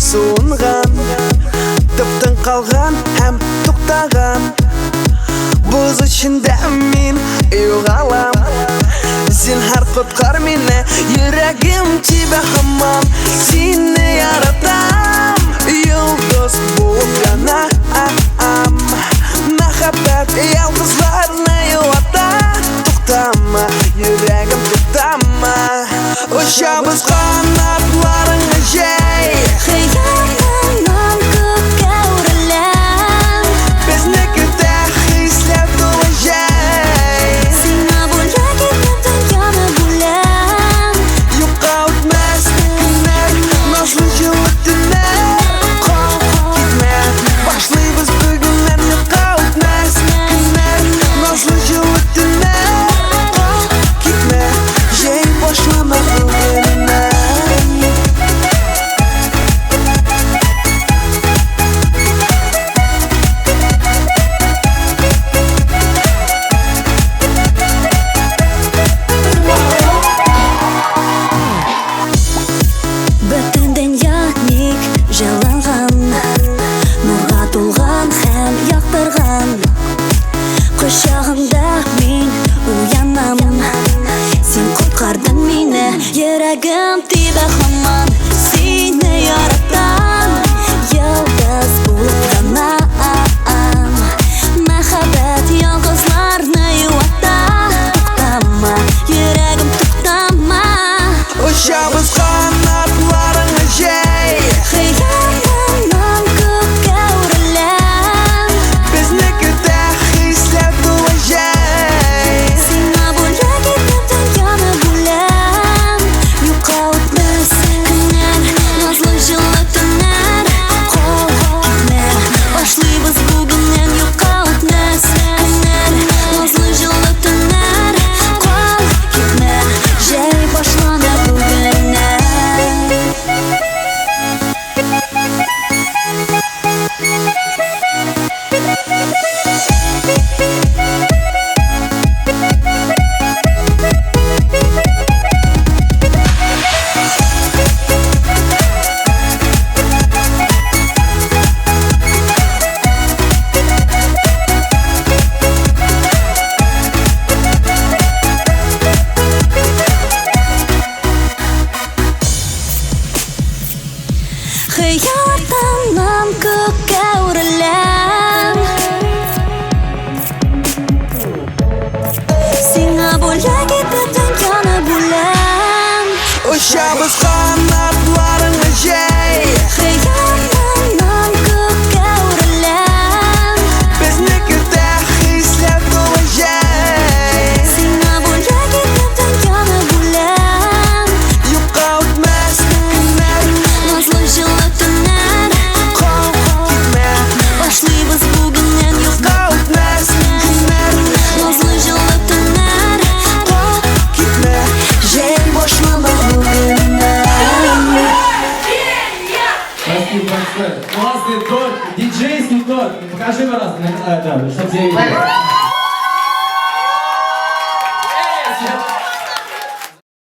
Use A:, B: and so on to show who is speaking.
A: Суынған, тыптың қалған әм тоқтаған. Бұз ішінде мен ұйғалам. Сен әр құтқар мені, жүрегім тебе хамам. Сені яратам, йылдыз болып жанам. Махаббат ялғызларына юата. Тоқтама, жүрегім тоқтама. Ұшамыз қанаттарыңа жай.
B: Хыялыңнан көкке өрілем.
A: Біздікіде хислер толы жай.
B: Сыңа бөлек етмедің яны бөлем.
A: Юқалтмас күнер, назлы жылы түнер. Қол кетме, башлайбыз бүгіннен. Юқалтмас күнер, назлы жылы түнер. Қол кетме, жай башлама бүгіннен.
B: Бүтін дүния ник жаланған, нұрға толған һәм яқтырған. Құшағыңда мен уянам. Сен құтқардың мені, жүрегім тебе хамам. Сені яратам, йылдыз болып жанам. Махаббат ялғызларны юата. Тоқтама, жүрегім тоқтама.
A: Ұшамыз қанаттарыңа жай.
B: Хыялыңнан көкке өрілем.
A: Біздікіде хислер толы жай.
B: Сыңа бөлек етмедің яны бөлем. Юқалтмас күнер, назлы жылы түнер. Қол кетме, башлайбыз бүгіннен. Юқалтмас күнер, назлы жылы түнер. Қол кетме, жай башлана бүгіннен. Хыялыңнан көкке өрілем. Сыңа бөлек етмедің яны бөлем.
A: Ұшамыз қанаттарыңа жай.
B: Хыялыңнан көкке өрілем.
A: Біздікіде хислер толы жай.
B: Сыңа бөлек етмедің яны бөлем.
A: Юқалтмас күнер,
B: Назлы жылы түнер.
A: қол кетме.
B: Башлайбыз бүгіннен.
A: Юқалтмас күнер,
B: Назлы жылы түнер.
A: қол кетме. Жай башлама бүгіннен.
C: Спасибо большое. Классный торт, диджейский торт. Покажи, пожалуйста, чтобы все видели.